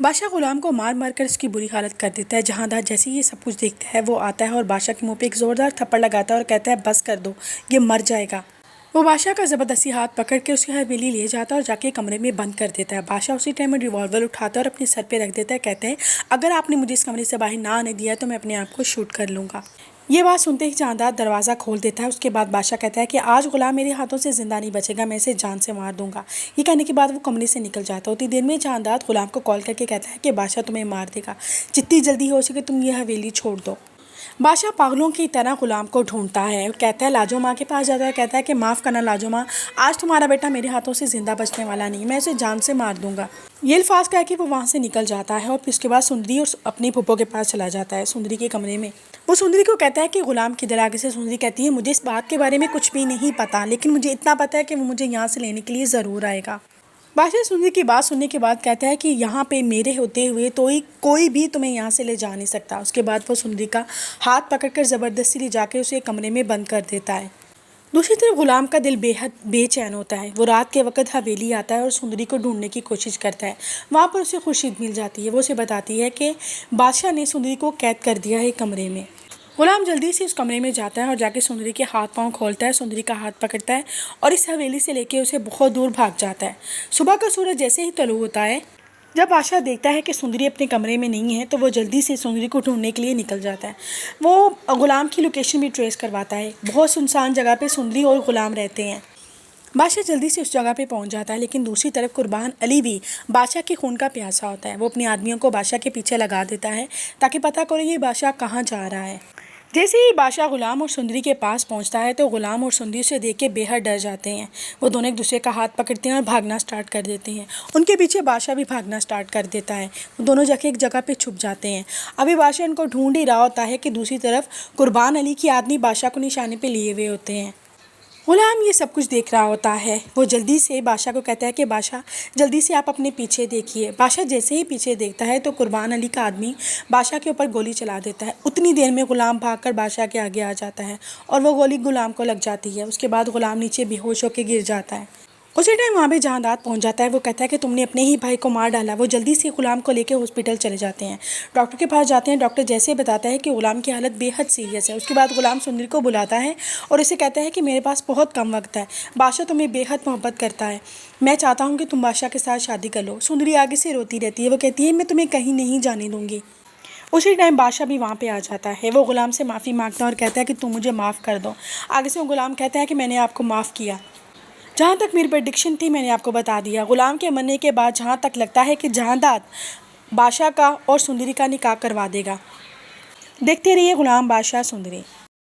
बादशाह गुलाम को मार मार कर उसकी बुरी हालत कर देता है। जहांदार जैसे ही ये सब कुछ देखता है वो आता है और बादशाह के मुंह पे एक ज़ोरदार थप्पड़ लगाता है और कहता है बस कर दो, ये मर जाएगा। वो बादशाह का ज़बरदस्ती हाथ पकड़ के उसकी हवेली ले जाता है और जाके कमरे में बंद कर देता है। बादशाह उसी टाइम में रिवॉल्वर उठाता है और अपने सर पे रख देता है। कहते हैं अगर आपने मुझे इस कमरे से बाहर ना आने दिया तो मैं अपने आप को शूट कर लूँगा। ये बात सुनते ही जहांदार दरवाज़ा खोल देता है। उसके बाद बादशाह कहता है कि आज गुलाम मेरे हाथों से ज़िंदा नहीं बचेगा, मैं इसे जान से मार दूंगा। ये कहने के बाद वो कमरे से निकल जाता है। उतनी देर में जहांदार गुलाम को कॉल करके कहता है कि बादशाह तुम्हें मार देगा, जितनी जल्दी हो सके तुम ये हवेली छोड़ दो। बादशाह पागलों की तरह गुलाम को ढूंढता है और कहता है लाजो माँ के पास जाता है। कहता है कि माफ़ करना लाजो माँ, आज तुम्हारा बेटा मेरे हाथों से ज़िंदा बचने वाला नहीं, मैं इसे जान से मार दूंगा। ये अल्फाज कह के वो वहाँ से निकल जाता है और फिर उसके बाद सुंदरी और अपनी फूफो के पास चला जाता है, सुंदरी के कमरे में। वो सुंदरी को कहता है कि गुलाम किधर। आगे से सुंदरी कहती है मुझे इस बात के बारे में कुछ भी नहीं पता, लेकिन मुझे इतना पता है कि वो मुझे यहाँ से लेने के लिए ज़रूर आएगा। बादशाह सुंदरी की बात सुनने के बाद कहता है कि यहाँ पे मेरे होते हुए तो कोई भी तुम्हें यहाँ से ले जा नहीं सकता। उसके बाद वो सुंदरी का हाथ पकड़कर ज़बरदस्ती ले जाकर उसे कमरे में बंद कर देता है। दूसरी तरफ गुलाम का दिल बेहद बेचैन होता है। वो रात के वक्त हवेली आता है और सुंदरी को ढूंढने की कोशिश करता है। वहाँ पर उसे खुर्शीद मिल जाती है। वो उसे बताती है कि बादशाह ने सुंदरी को कैद कर दिया है कमरे में। गुलाम जल्दी से उस कमरे में जाता है और जाके सुंदरी के हाथ पांव खोलता है, सुंदरी का हाथ पकड़ता है और इस हवेली से लेके उसे बहुत दूर भाग जाता है। सुबह का सूरज जैसे ही तलू होता है, जब बादशाह देखता है कि सुंदरी अपने कमरे में नहीं है तो वो जल्दी से सुंदरी को ढूंढने के लिए निकल जाता है। वो गुलाम की लोकेशन भी ट्रेस करवाता है। बहुत सुनसान जगह पे सुंदरी और गुलाम रहते हैं। बादशाह जल्दी से उस जगह पे पहुंच जाता है, लेकिन दूसरी तरफ कुर्बान अली भी बादशाह के खून का प्यासा होता है। वो अपने आदमियों को बादशाह के पीछे लगा देता है ताकि पता करे ये बादशाह कहाँ जा रहा है। जैसे ही बादशाह गुलाम और सुंदरी के पास पहुंचता है तो गुलाम और सुंदरी उसे देख के बेहद डर जाते हैं। वो दोनों एक दूसरे का हाथ पकड़ते हैं और भागना स्टार्ट कर देते हैं। उनके पीछे बादशाह भी भागना स्टार्ट कर देता है। वो दोनों जाके एक जगह पे छुप जाते हैं। अभी बादशाह इनको ढूंढ ही रहा होता है कि दूसरी तरफ कुर्बान अली के आदमी बादशाह को निशाने पे लिए हुए होते हैं। गुलाम ये सब कुछ देख रहा होता है। वो जल्दी से बादशाह को कहता है कि बादशाह जल्दी से आप अपने पीछे देखिए। बादशाह जैसे ही पीछे देखता है तो कुर्बान अली का आदमी बादशाह के ऊपर गोली चला देता है। उतनी देर में गुलाम भागकर बादशाह के आगे आ जाता है और वो गोली गुलाम को लग जाती है। उसके बाद गुलाम नीचे बेहोश होकर गिर जाता है। उसी टाइम वहाँ पे जहांदार पहुँच जाता है। वो कहता है कि तुमने अपने ही भाई को मार डाला। वो जल्दी से गुलाम को लेकर हॉस्पिटल चले जाते हैं। डॉक्टर के पास जाते हैं। डॉक्टर जैसे बताता है कि गुलाम की हालत बेहद सीरियस है। उसके बाद गुलाम सुंदरी को बुलाता है और उसे कहता है कि मेरे पास बहुत कम वक्त है, बादशाह तुम्हें बेहद मोहब्बत करता है, मैं चाहता हूँ कि तुम बादशाह के साथ शादी कर लो। सुंदरी आगे से रोती रहती है। वो कहती है मैं तुम्हें कहीं नहीं जाने दूँगी। उसी टाइम बादशाह भी वहाँ पे आ जाता है। वो गुलाम से माफ़ी मांगता है और कहता है कि तुम मुझे माफ़ कर दो। आगे से वो गुलाम कहता है कि मैंने आपको माफ़ किया। जहाँ तक मेरी प्रेडिक्शन थी मैंने आपको बता दिया। गुलाम के मरने के बाद जहाँ तक लगता है कि जहांदार बादशाह का और सुंदरी का निकाह करवा देगा। देखते रहिए गुलाम बादशाह सुंदरी।